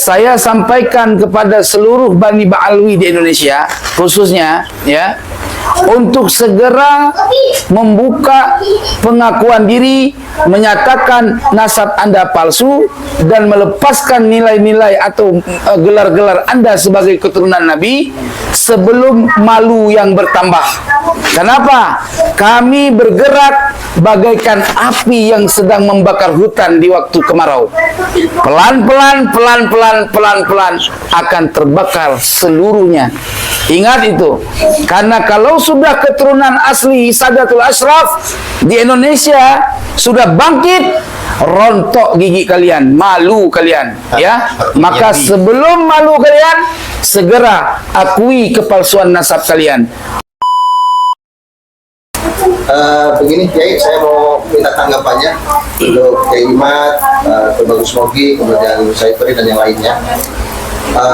saya sampaikan kepada seluruh Bani Ba'alwi di Indonesia, khususnya ya, untuk segera membuka pengakuan diri, menyatakan nasab Anda palsu dan melepaskan nilai-nilai atau gelar-gelar Anda sebagai keturunan Nabi sebelum malu yang bertambah. Kenapa? Kami bergerak bagaikan api yang sedang membakar hutan di waktu kemarau. Pelan-pelan akan terbakar seluruhnya. Ingat itu. Karena kalau sudah keturunan asli Sadatul Ashraf di Indonesia sudah bangkit, rontok gigi kalian, malu kalian, ya. Maka sebelum malu kalian, segera akui kepalsuan nasab kalian. Begini Kiai, saya mau minta tanggapannya untuk Kiai Imat, Bagus Mogi, kemudian Saifri dan yang lainnya.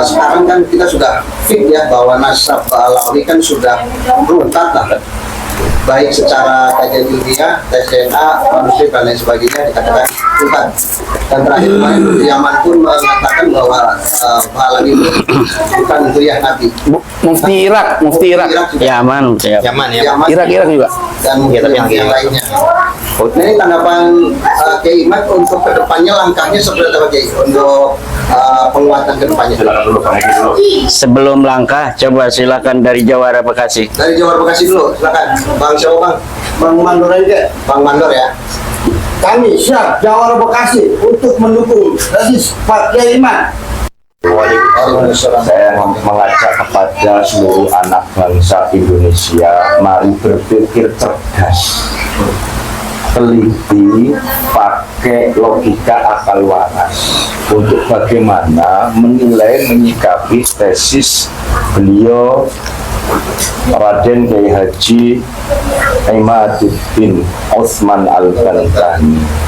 Sekarang kan kita sudah fit ya bahwa nasab Ba'alawi kan sudah runtat lah, baik secara kajian ilmiah, tes DNA, manusia dan lain sebagainya dikatakan runtat. Dan terakhir kemarin Yaman pun mengatakan bahwa Ba'alawi itu bukan zuriyah Nabi. Mufti Irak Yaman ya. Irak juga. Dan mungkin yang lainnya. Nah, ini tanggapan Kiai Imat untuk kedepannya langkahnya seperti apa Kiai untuk penguatan kedepannya? Sebelum langkah, coba silakan dari Jawara Bekasi. Dari Jawara Bekasi dulu, silakan. Bang siapa Bang? Bang Mandor aja. Bang Mandor ya. Kami siap Jawara Bekasi untuk mendukung tesis Pak Kiai Imat. Saya mengajak kepada seluruh anak bangsa Indonesia, mari berpikir cerdas, teliti, pakai logika akal waras untuk bagaimana menilai, menyikapi tesis beliau Raden Kiai Haji Imaduddin Utsman Al-Bantani.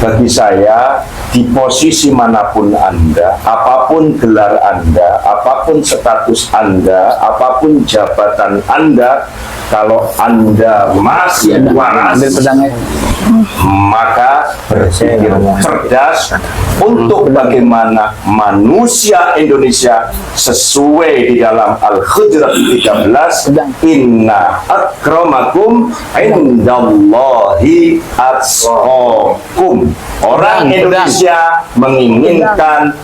Bagi saya, di posisi manapun Anda, apapun gelar Anda, apapun status Anda, apapun jabatan Anda, kalau Anda masih waras, maka berpikir cerdas untuk bagaimana manusia Indonesia sesuai di dalam Al-Hujurat 13, inna akramakum indallahi atqakum. Orang Indonesia menginginkan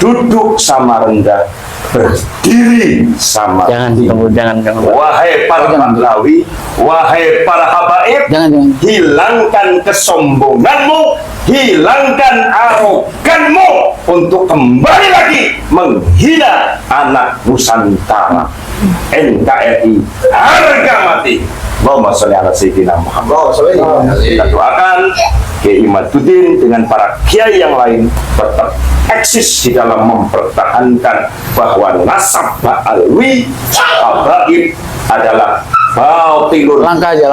duduk sama rendah, berdiri sama tinggi. Jangan. Wahai para Ba'alawi, wahai para habaib, hilangkan kesombonganmu, hilangkan aroganmu untuk kembali lagi menghina anak Nusantara. NKRI harga mati. Allahumma sholli ala sayyidina Muhammad. Kita doakan Kiai Imaduddin dengan para kiai yang lain tetap eksis di dalam mempertahankan bahwa nasab Ba'alwi habaib adalah batilun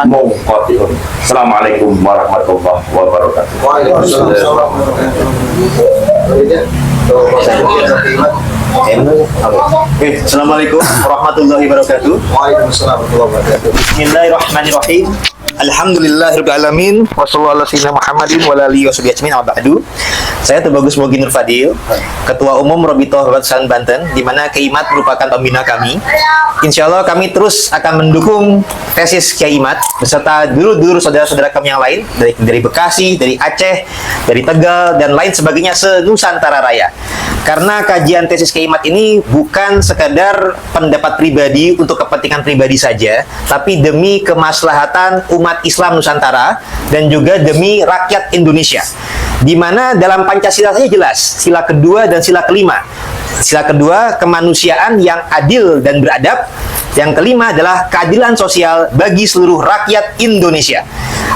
mungqati'un. Assalamualaikum warahmatullahi wabarakatuh. Waalaikumsalam. Assalamualaikum warahmatullahi wabarakatuh. Waalaikumsalam warahmatullahi wabarakatuh. Bismillahirrahmanirrahim. Alhamdulillahirrahmanirrahim. Wassalamualaikum Muhammadin wa alihi washabihi ajmain. Ba'du. Saya Bagus Mogi Nur Fadil, Ketua Umum Robitoh Batan Banten, di mana Kiai Imat merupakan pembina kami. Insya Allah kami terus akan mendukung tesis Kiai Imat beserta dulur-dulur saudara-saudara kami yang lain dari Bekasi, dari Aceh, dari Tegal dan lain sebagainya se-Nusantara Raya. Karena kajian tesis Kiai Imat ini bukan sekadar pendapat pribadi untuk kepentingan pribadi saja, tapi demi kemaslahatan umat Islam Nusantara dan juga demi rakyat Indonesia. Di mana dalam Pancasila saja jelas, sila kedua dan sila kelima. Sila kedua, kemanusiaan yang adil dan beradab. Yang kelima adalah keadilan sosial bagi seluruh rakyat Indonesia.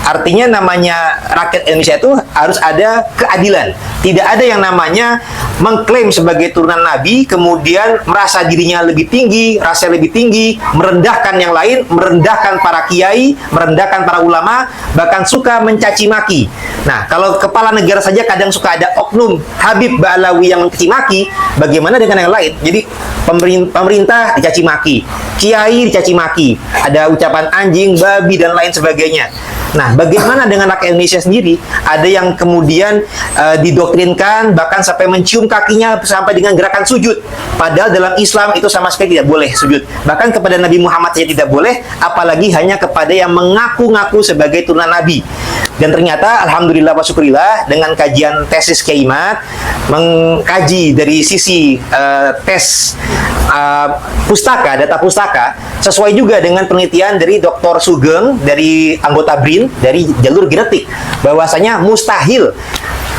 Artinya namanya rakyat Indonesia itu harus ada keadilan. Tidak ada yang namanya mengklaim sebagai turunan Nabi, kemudian merasa dirinya lebih tinggi, rasa lebih tinggi, merendahkan yang lain, merendahkan para kiai, merendahkan para ulama, bahkan suka mencaci maki. Nah, kalau kepala negara saja kadang suka ada oknum Habib Ba'alawi yang mencaci maki, bagaimana dengan yang lain? Jadi pemerintah dicaci maki, kiai dicaci maki, ada ucapan anjing, babi dan lain sebagainya. Nah, bagaimana dengan rakyat Indonesia sendiri? Ada yang kemudian didoktrinkan bahkan sampai mencium kakinya sampai dengan gerakan sujud. Padahal dalam Islam itu sama sekali tidak boleh sujud. Bahkan kepada Nabi Muhammad saja tidak boleh, apalagi hanya kepada yang mengaku-ngaku sebagai turunan Nabi. Dan ternyata alhamdulillah wa syukurillah dengan kajian tesis Kiai Imad mengkaji dari sisi tes pustaka, data pustaka sesuai juga dengan penelitian dari Dr. Sugeng dari anggota BRIN dari jalur genetik bahwasanya mustahil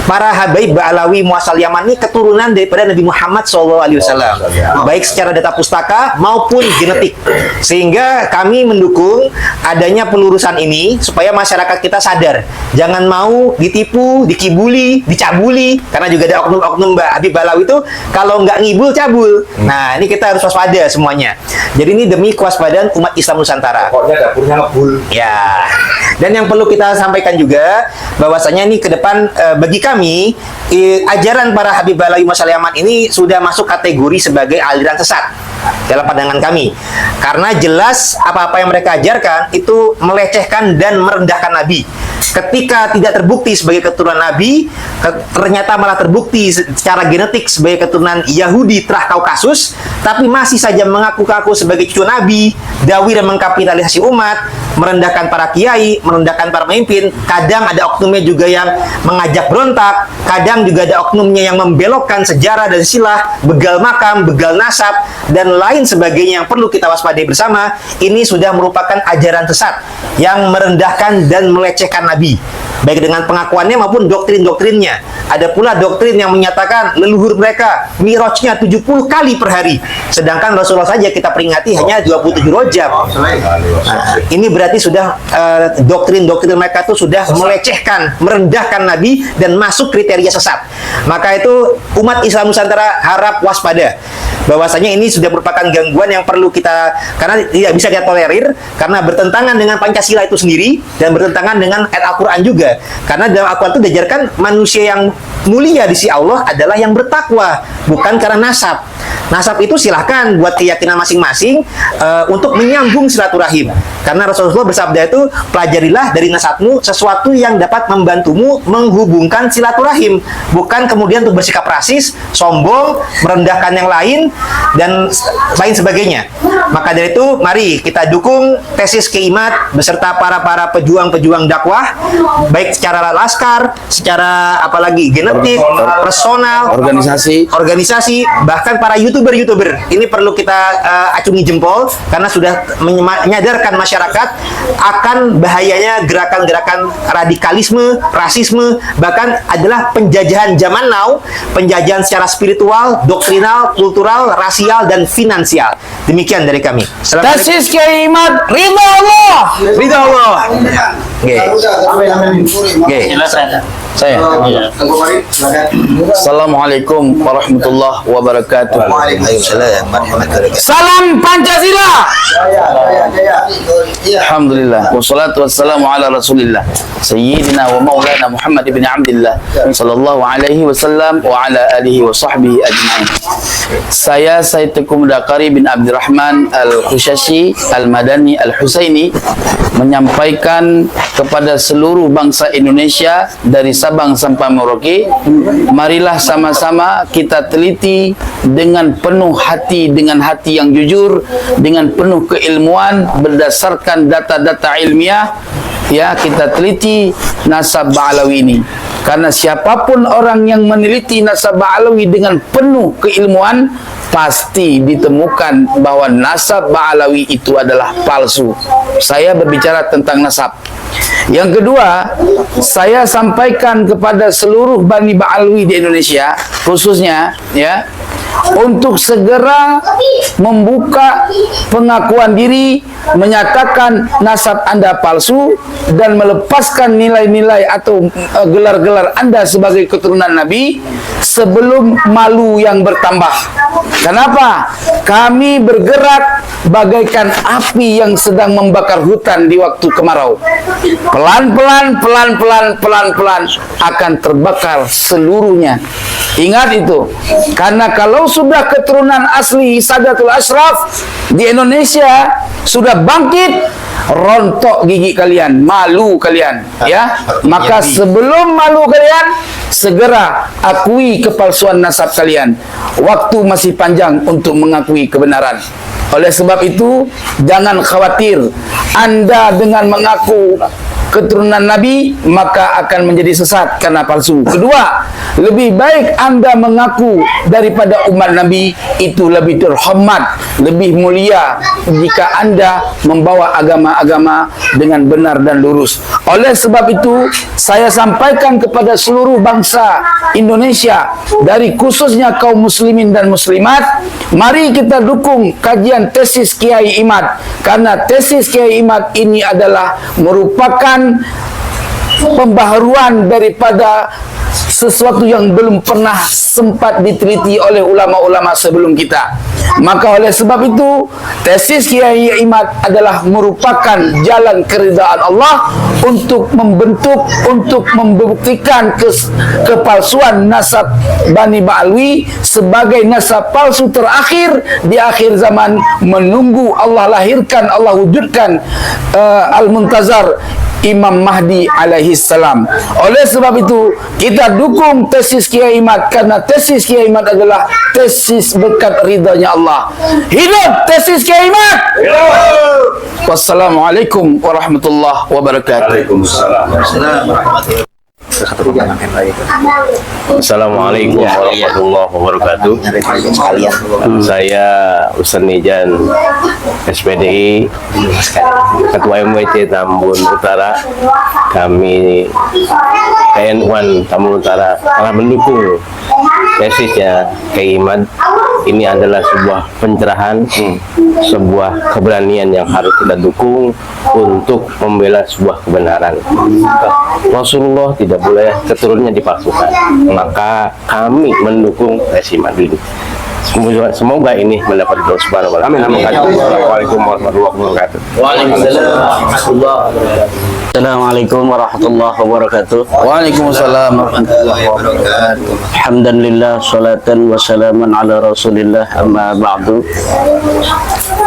para habaib Ba'alawi muasal Yaman ini keturunan daripada Nabi Muhammad SAW, baik secara data pustaka maupun genetik. Sehingga kami mendukung adanya pelurusan ini supaya masyarakat kita sadar, jangan mau ditipu, dikibuli, dicabuli, karena juga ada oknum-oknum Habib Ba'alawi itu kalau nggak ngibul cabul. Nah, ini kita harus waspada semuanya. Jadi ini demi kewaspadaan umat Islam Nusantara. Pokoknya dapurnya ngebul. Ya. Dan yang perlu kita sampaikan juga bahwasanya ini ke depan bagi kami ajaran para Habib Ba'alawi Muasal Yaman ini sudah masuk kategori sebagai aliran sesat dalam pandangan kami. Karena jelas apa-apa yang mereka ajarkan itu melecehkan dan merendahkan Nabi. Ketika tidak terbukti sebagai keturunan Nabi, ternyata malah terbukti secara genetik sebagai keturunan Yahudi Trah Kaukasus, tapi masih saja mengaku-ngaku sebagai cucu Nabi, dawir dan mengkapitalisasi umat, merendahkan para kiai, merendahkan para pemimpin. Kadang ada oknumnya juga yang mengajak berontak, kadang juga ada oknumnya yang membelokkan sejarah dan silah, begal makam, begal nasab, dan lain sebagainya yang perlu kita waspadai bersama. Ini sudah merupakan ajaran sesat yang merendahkan dan melecehkan Nabi, baik dengan pengakuannya maupun doktrin-doktrinnya. Ada pula doktrin yang menyatakan leluhur mereka mirajnya 70 kali per hari, sedangkan Rasulullah saja kita peringati hanya 27 rojab. Nah, ini berarti sudah doktrin-doktrin mereka itu sudah melecehkan, merendahkan Nabi dan masuk kriteria sesat. Maka itu umat Islam Nusantara harap waspada bahwasanya ini sudah merupakan gangguan yang perlu kita, karena tidak bisa kita tolerir, karena bertentangan dengan Pancasila itu sendiri dan bertentangan dengan ayat Al-Quran juga. Karena dalam Al-Quran itu diajarkan manusia yang mulia di sisi Allah adalah yang bertakwa, bukan karena nasab. Nasab itu silahkan buat keyakinan masing-masing untuk menyambung silaturahim. Karena Rasulullah bersabda itu, pelajarilah dari nasabmu sesuatu yang dapat membantumu menghubungkan silaturahim, bukan kemudian untuk bersikap rasis, sombong, merendahkan yang lain, dan lain sebagainya. Maka dari itu, mari kita dukung tesis Kiai Imad beserta para pejuang-pejuang dakwah, baik secara laskar, secara apalagi genetik, personal, organisasi, bahkan para YouTuber. Ini perlu kita acungi jempol karena sudah menyadarkan masyarakat akan bahayanya gerakan-gerakan radikalisme, rasisme, bahkan adalah penjajahan zaman now, penjajahan secara spiritual, doktrinal, kultural, rasial, dan finansial. Demikian dari kami. Tesis Kiai Imad, ridha Allah. Ridha Allah. Oke. Oke. Saya. Assalamualaikum warahmatullahi wabarakatuh. Waalaikumsalam warahmatullahi wabarakatuh. Salam Pancasila. Alhamdulillah. Wassalatu wassalamu ala Rasulillah Sayyidina wa Maulana Muhammad ibn Abdillah sallallahu alaihi wasallam wa ala alihi wa sahbihi ajma'in. Saya Said Teguh Mudakari bin Abdurrahman Al-Khushashi Al-Madani Al-Husaini menyampaikan kepada seluruh bangsa Indonesia dari Sabang sampai Merauke, marilah sama-sama kita teliti dengan penuh hati, dengan hati yang jujur, dengan penuh keilmuan berdasarkan data-data ilmiah. Ya, kita teliti nasab Ba'alawi ini. Karena siapapun orang yang meneliti nasab Ba'alawi dengan penuh keilmuan, pasti ditemukan bahwa nasab Ba'alawi itu adalah palsu. Saya berbicara tentang nasab. Yang kedua, saya sampaikan kepada seluruh Bani Ba'alawi di Indonesia, khususnya ya, untuk segera membuka pengakuan diri, menyatakan nasab Anda palsu dan melepaskan nilai-nilai atau gelar-gelar Anda sebagai keturunan Nabi sebelum malu yang bertambah. Kenapa? Kami bergerak bagaikan api yang sedang membakar hutan di waktu kemarau. Pelan-pelan akan terbakar seluruhnya. Ingat itu. Karena kalau sudah keturunan asli Sadatul Ashraf di Indonesia sudah bangkit, rontok gigi kalian, malu kalian, ya. Maka sebelum malu kalian, segera akui kepalsuan nasab kalian. Waktu masih panjang untuk mengakui kebenaran. Oleh sebab itu, jangan khawatir. Anda dengan mengaku keturunan Nabi, maka akan menjadi sesat karena palsu. Kedua, lebih baik Anda mengaku daripada umat Nabi, itu lebih terhormat, lebih mulia jika Anda membawa agama-agama dengan benar dan lurus. Oleh sebab itu, saya sampaikan kepada seluruh bangsa Indonesia, dari khususnya kaum muslimin dan muslimat, mari kita dukung kajian tesis Kiai Imad, karena tesis Kiai Imad ini adalah merupakan pembaharuan daripada sesuatu yang belum pernah sempat diteliti oleh ulama-ulama sebelum kita. Maka oleh sebab itu, tesis Kiai Imad adalah merupakan jalan keridhaan Allah untuk membentuk, untuk membuktikan kepalsuan nasab Bani Ba'alwi sebagai nasab palsu terakhir di akhir zaman, menunggu Allah lahirkan, Allah wujudkan Al-Muntazar Imam Mahdi alaihi salam. Oleh sebab itu, kita dukung tesis Kiai Imad, karena tesis Kiai Imad adalah tesis berkat ridhanya Allah. Hidup tesis Kiai Imad! Wassalamualaikum warahmatullahi wabarakatuh. Assalamualaikum warahmatullahi wabarakatuh. Saya Ustaz Nijan, SPDI, Ketua MWC Tambun Utara. Kami TNI Tambun Utara telah mendukung tesisnya Kiai Imad. Ini adalah sebuah pencerahan, sebuah keberanian yang harus kita dukung untuk membela sebuah kebenaran. Rasulullah tidak boleh keturunannya dipalsukan, maka kami mendukung tesis Imad ini. Semoga ini mendapat doa subhanahu wa ta'ala. Assalamualaikum warahmatullahi wabarakatuh. Assalamualaikum warahmatullahi wabarakatuh. Waalaikumsalam warahmatullahi wabarakatuh. Alhamdulillah, salatan wa salaman ala rasulillah, amma ba'du.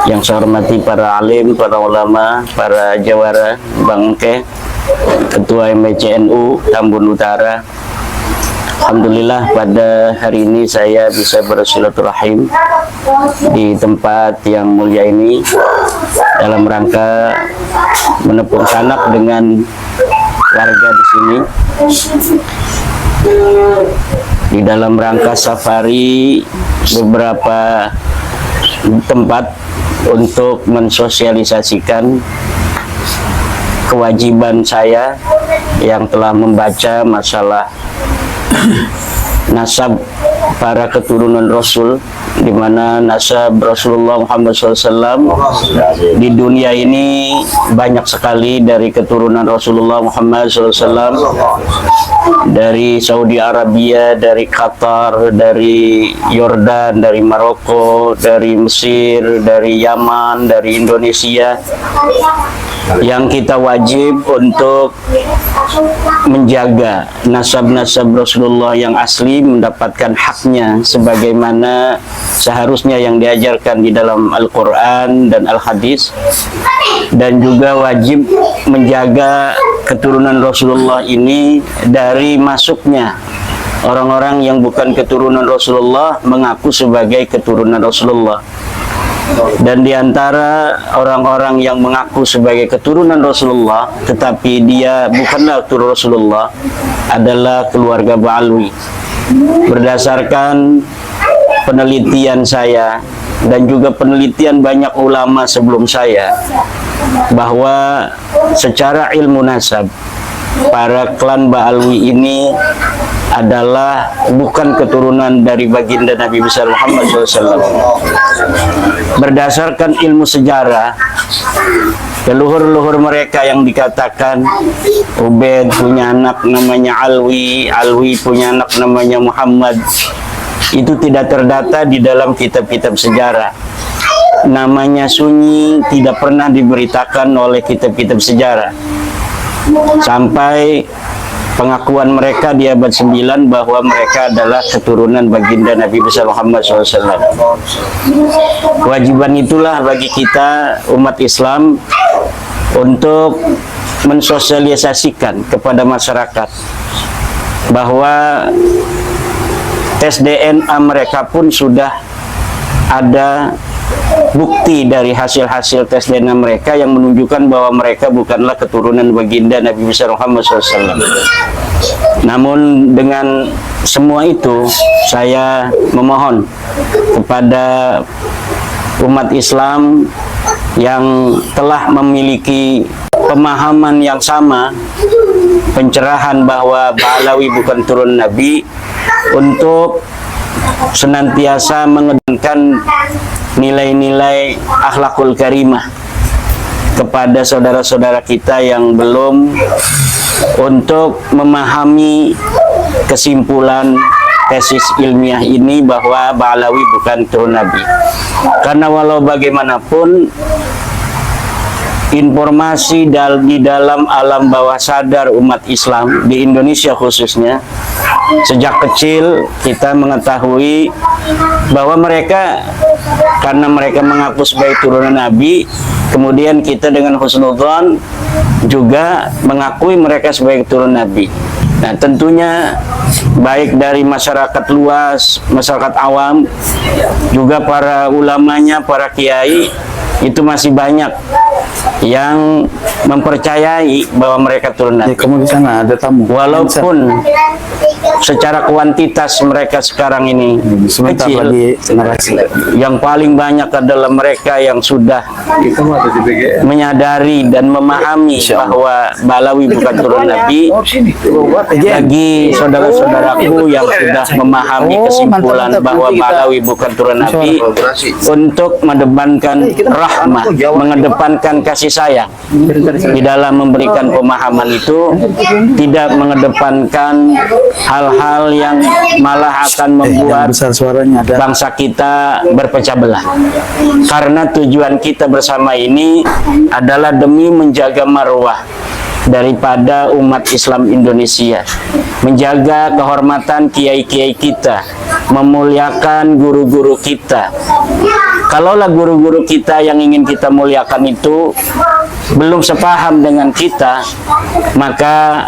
Yang saya hormati para alim, para ulama, para jawara Bangke, Ketua MWCNU Tambun Utara. Alhamdulillah, pada hari ini saya bisa bersilaturahim di tempat yang mulia ini dalam rangka menepuk sanak dengan warga di sini, di dalam rangka safari beberapa tempat untuk mensosialisasikan kewajiban saya yang telah membaca masalah nasab para keturunan Rasul, di mana nasab Rasulullah Muhammad SAW di dunia ini banyak sekali dari keturunan Rasulullah Muhammad SAW, dari Saudi Arabia, dari Qatar, dari Yordan, dari Maroko, dari Mesir, dari Yaman, dari Indonesia, yang kita wajib untuk menjaga nasab-nasab Rasulullah yang asli, mendapatkan haknya sebagaimana seharusnya yang diajarkan di dalam Al-Quran dan Al-Hadis, dan juga wajib menjaga keturunan Rasulullah ini dari masuknya orang-orang yang bukan keturunan Rasulullah mengaku sebagai keturunan Rasulullah. Dan diantara orang-orang yang mengaku sebagai keturunan Rasulullah tetapi dia bukanlah keturunan Rasulullah adalah keluarga Ba'alwi. Berdasarkan penelitian saya dan juga penelitian banyak ulama sebelum saya, bahwa secara ilmu nasab para klan Ba'alwi ini adalah bukan keturunan dari baginda Nabi besar Muhammad SAW. Berdasarkan ilmu sejarah, leluhur-leluhur mereka yang dikatakan Ubaid punya anak namanya Alwi, Alwi punya anak namanya Muhammad, itu tidak terdata di dalam kitab-kitab sejarah. Namanya sunyi, tidak pernah diberitakan oleh kitab-kitab sejarah. Sampai pengakuan mereka di abad 9 bahwa mereka adalah keturunan baginda Nabi besar Muhammad SAW. Kewajiban itulah bagi kita umat Islam untuk mensosialisasikan kepada masyarakat bahwa tes DNA mereka pun sudah ada bukti dari hasil-hasil tes DNA mereka yang menunjukkan bahwa mereka bukanlah keturunan baginda Nabi besar Muhammad SAW. Namun dengan semua itu, saya memohon kepada umat Islam yang telah memiliki pemahaman yang sama, pencerahan bahwa Ba'alawi bukan turun Nabi, untuk senantiasa mengedepankan nilai-nilai akhlakul karimah kepada saudara-saudara kita yang belum, untuk memahami kesimpulan tesis ilmiah ini bahwa Ba'alawi bukan turun Nabi. Karena walau bagaimanapun informasi di dalam alam bawah sadar umat Islam di Indonesia khususnya, sejak kecil kita mengetahui bahwa mereka, karena mereka mengaku sebagai turunan Nabi, kemudian kita dengan husnudzon juga mengakui mereka sebagai turunan Nabi. Nah, tentunya baik dari masyarakat luas, masyarakat awam, juga para ulamanya, para kiai, itu masih banyak yang mempercayai bahwa mereka turun Nabi. Kamu di sana ada tamu. Walaupun secara kuantitas mereka sekarang ini Sebentar kecil, lagi narasi. yang paling banyak adalah mereka yang sudah menyadari dan memahami bahwa Ba'alawi bukan turun Nabi. Bagi saudara-saudaraku yang sudah memahami kesimpulan bahwa Ba'alawi bukan turun Nabi, untuk mengedepankan rahmah, mengedepankan kasih sayang di dalam memberikan pemahaman itu, tidak mengedepankan hal-hal yang malah akan membuat besar suaranya ada. bangsa kita berpecah belah. Karena tujuan kita bersama ini adalah demi menjaga marwah daripada umat Islam Indonesia, menjaga kehormatan kiai-kiai kita, memuliakan guru-guru kita. Kalaulah guru-guru kita yang ingin kita muliakan itu belum sepaham dengan kita, maka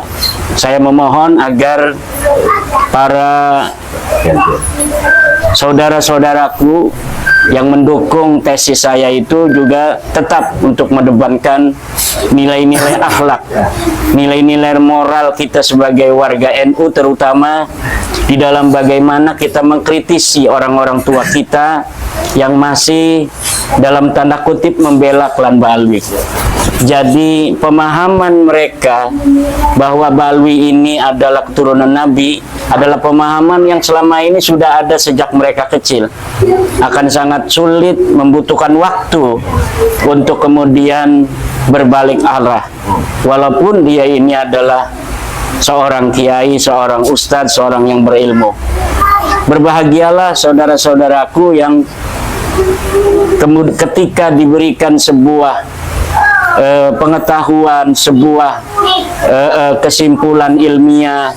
saya memohon agar para saudara-saudaraku yang mendukung tesis saya itu juga tetap untuk mengedepankan nilai-nilai akhlak, nilai-nilai moral kita sebagai warga NU, terutama di dalam bagaimana kita mengkritisi orang-orang tua kita yang masih dalam tanda kutip membela klan Ba'alawi. Jadi pemahaman mereka bahwa Ba'alawi ini adalah keturunan Nabi adalah pemahaman yang selama ini sudah ada sejak mereka kecil. Akan sangat sulit, membutuhkan waktu untuk kemudian berbalik arah. Walaupun dia ini adalah seorang kiai, seorang ustadz, seorang yang berilmu. Berbahagialah saudara-saudaraku yang ketika diberikan sebuah pengetahuan, sebuah kesimpulan ilmiah,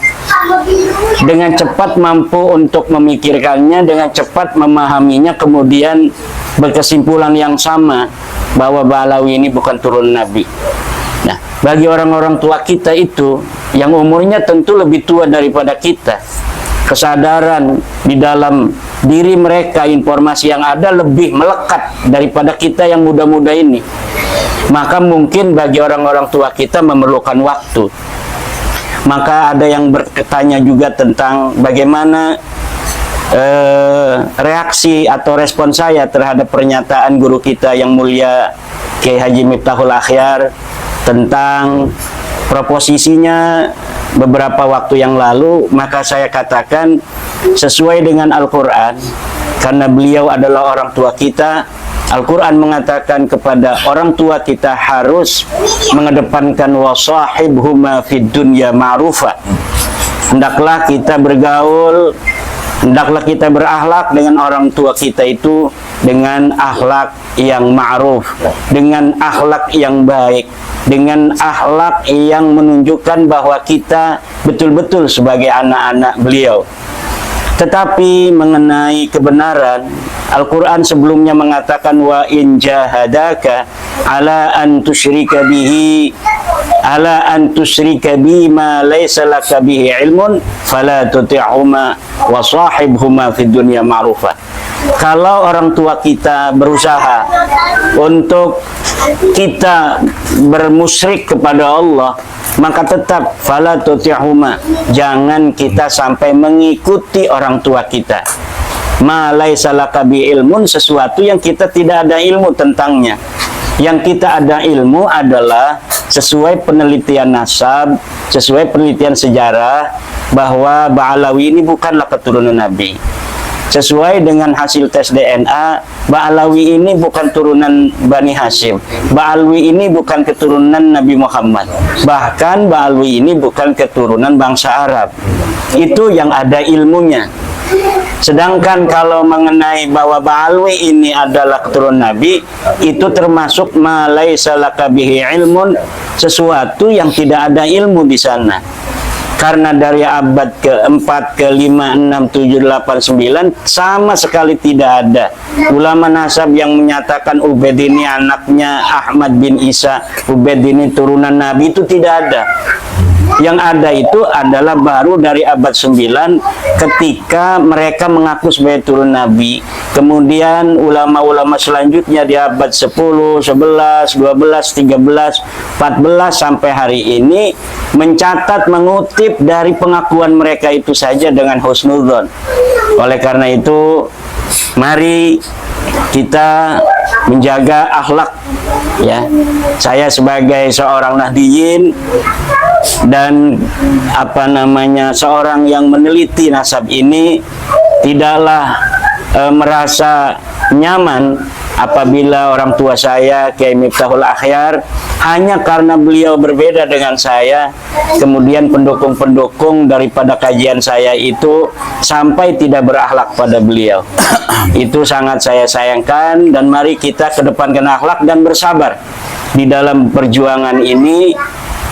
dengan cepat mampu untuk memikirkannya, dengan cepat memahaminya, kemudian berkesimpulan yang sama bahwa Ba'alawi ini bukan turun Nabi. Nah, bagi orang-orang tua kita itu yang umurnya tentu lebih tua daripada kita, kesadaran di dalam diri mereka, informasi yang ada lebih melekat daripada kita yang muda-muda ini. Maka mungkin bagi orang-orang tua kita memerlukan waktu. Maka ada yang bertanya juga tentang bagaimana reaksi atau respon saya terhadap pernyataan guru kita yang mulia Kiai Haji Miftahul Akhyar tentang proposisinya beberapa waktu yang lalu. Maka saya katakan sesuai dengan Al-Quran, karena beliau adalah orang tua kita. Al-Quran mengatakan kepada orang tua kita harus mengedepankan wasahibhuma fid dunya ma'rufa. Hendaklah kita bergaul, hendaklah kita berakhlak dengan orang tua kita itu dengan akhlak yang ma'ruf, dengan akhlak yang baik, dengan akhlak yang menunjukkan bahwa kita betul-betul sebagai anak-anak beliau. Tetapi mengenai kebenaran, Al-Quran sebelumnya mengatakan wa in jahadaka ala an tusyrika bihi ma laysa laka bihi ilmun fala tuti'huma wa sahibhuma fid dunya ma'rufa. Kalau orang tua kita berusaha untuk kita bermusyrik kepada Allah, maka tetap fala tuti'huma, jangan kita sampai mengikuti orang tua kita. Ma laisa laka bi ilmun, sesuatu yang kita tidak ada ilmu tentangnya. Yang kita ada ilmu adalah sesuai penelitian nasab, sesuai penelitian sejarah, bahwa Ba'alawi ini bukanlah keturunan Nabi. Sesuai dengan hasil tes DNA, Ba'alawi ini bukan turunan Bani Hashim. Ba'alawi ini bukan keturunan Nabi Muhammad. Bahkan Ba'alawi ini bukan keturunan bangsa Arab. Itu yang ada ilmunya. Sedangkan kalau mengenai bahwa Ba'alawi ini adalah keturunan Nabi, itu termasuk ma laisa laka bihi ilmun, sesuatu yang tidak ada ilmu di sana. Karena dari abad ke-4, ke-5, 6, 7, 8, 9 sama sekali tidak ada ulama nasab yang menyatakan Ubaid ini anaknya Ahmad bin Isa, Ubaid ini turunan Nabi, itu tidak ada. Yang ada itu adalah baru dari abad 9 ketika mereka mengaku sebagai turun Nabi. Kemudian ulama-ulama selanjutnya di abad 10, 11, 12, 13, 14 sampai hari ini mencatat, mengutip dari pengakuan mereka itu saja dengan husnudzon. Oleh karena itu, mari kita menjaga akhlak, ya. Saya sebagai seorang Nahdiyin dan seorang yang meneliti nasab ini tidaklah merasa nyaman apabila orang tua saya Kiai Miftahul Akhyar hanya karena beliau berbeda dengan saya, kemudian pendukung-pendukung daripada kajian saya itu sampai tidak berakhlak pada beliau. Itu sangat saya sayangkan, dan mari kita kedepankan akhlak dan bersabar di dalam perjuangan ini.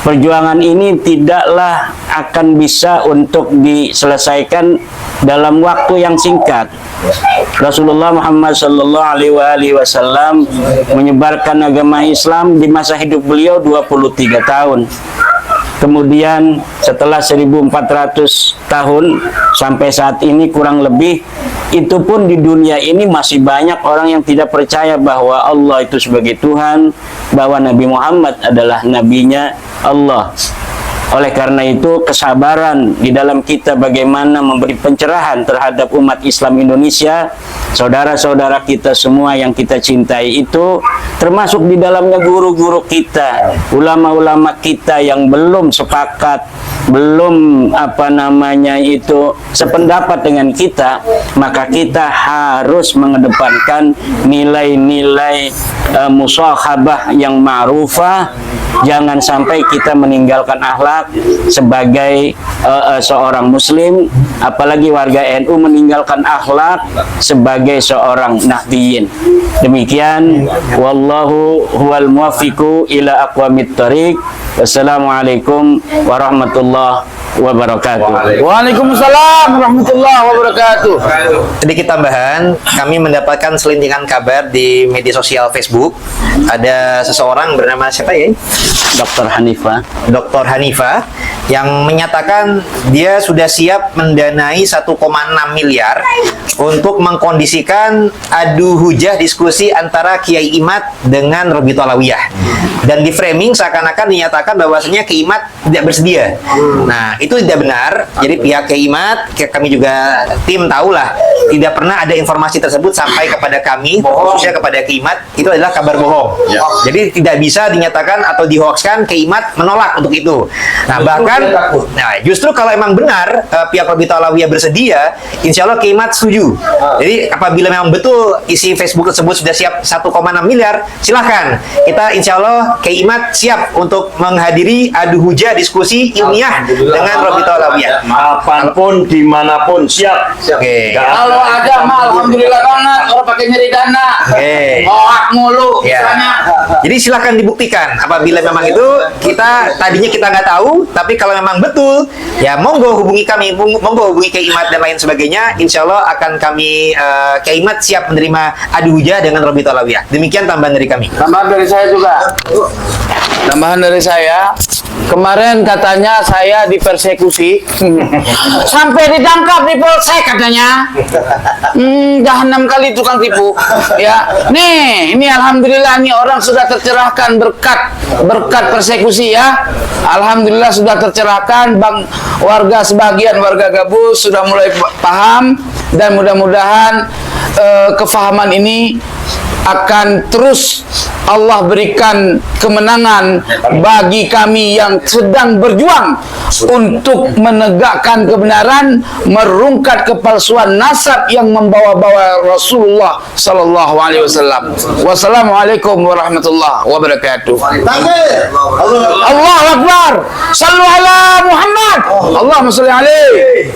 Perjuangan ini tidaklah akan bisa untuk diselesaikan dalam waktu yang singkat. Rasulullah Muhammad SAW menyebarkan agama Islam di masa hidup beliau 23 tahun. Kemudian setelah 1400 tahun sampai saat ini kurang lebih, itu pun di dunia ini masih banyak orang yang tidak percaya bahwa Allah itu sebagai Tuhan, bahwa Nabi Muhammad adalah nabinya Allah. Oleh karena itu, kesabaran di dalam kita bagaimana memberi pencerahan terhadap umat Islam Indonesia, saudara-saudara kita semua yang kita cintai itu, termasuk di dalamnya guru-guru kita, ulama-ulama kita yang belum sepakat, belum sependapat dengan kita, maka kita harus mengedepankan nilai-nilai musahabah yang ma'rufah. Jangan sampai kita meninggalkan akhlak sebagai seorang muslim, apalagi warga NU meninggalkan akhlak sebagai seorang Nahdiyin. Demikian, wallahu huwal muwaffiqu ila aqwamit thoriq. Wassalamualaikum warahmatullahi wabarakatuh. Waalaikumsalam warahmatullahi wabarakatuh. Sedikit tambahan, kami mendapatkan selintingan kabar di media sosial Facebook. Ada seseorang bernama siapa ya? Dr. Hanifah. Dr. Hanifah yang menyatakan dia sudah siap mendanai 1,6 miliar untuk mengkondisikan adu hujah diskusi antara Kiai Imad dengan Robito Alawiyah. Dan di framing seakan-akan dinyatakan bahwasanya Kiai Imad tidak bersedia. Nah, itu tidak benar. Jadi pihak Kiai Imad, kami juga tim tahulah, tidak pernah ada informasi tersebut sampai kepada kami, khususnya kepada Kiai Imad. Itu adalah kabar bohong. Jadi tidak bisa dinyatakan atau dihoaxkan Kiai Imad menolak untuk itu. Nah, bahkan justru kalau emang benar pihak Robito Alawiyah bersedia, insya Allah Kiai Imad setuju. Jadi apabila memang betul isi Facebook tersebut sudah siap 1,6 miliar, silahkan. Kita insya Allah Kiai Imad siap untuk menghadiri adu hujah diskusi ilmiah dengan dengan Rabithah Alawiyah. Kapanpun, dimanapun, siap. Oke. Kalau ada mah alhamdulillah banget, orang pakai nyari dana. Oke. Hoak mulu Ya. misalnya. Jadi silahkan dibuktikan. Apabila memang itu tadinya kita nggak tahu, tapi kalau memang betul, ya monggo hubungi kami, monggo hubungi Kiai Imat dan lain sebagainya. Insya Allah akan kami Kiai Imat siap menerima adu hujah dengan Rabithah Alawiyah. Demikian tambahan dari kami. Tambahan dari saya juga. Tambahan dari saya. Kemarin katanya saya dipersekusi. Sampai ditangkap di polsek katanya. Dah 6 kali tukang tipu. Ya, nih, ini alhamdulillah nih orang sudah tercerahkan berkat persekusi ya. Alhamdulillah sudah tercerahkan, bang warga sebagian warga Gabus sudah mulai paham dan mudah-mudahan kefahaman ini akan terus Allah berikan kemenangan bagi kami yang sedang berjuang untuk menegakkan kebenaran, merungkat kepalsuan nasab yang membawa-bawa Rasulullah sallallahu alaihi wasallam. Wassalamualaikum warahmatullahi wabarakatuh. Takbir. Allahu Akbar. Sallu ala Muhammad. Allahumma salli alaihi.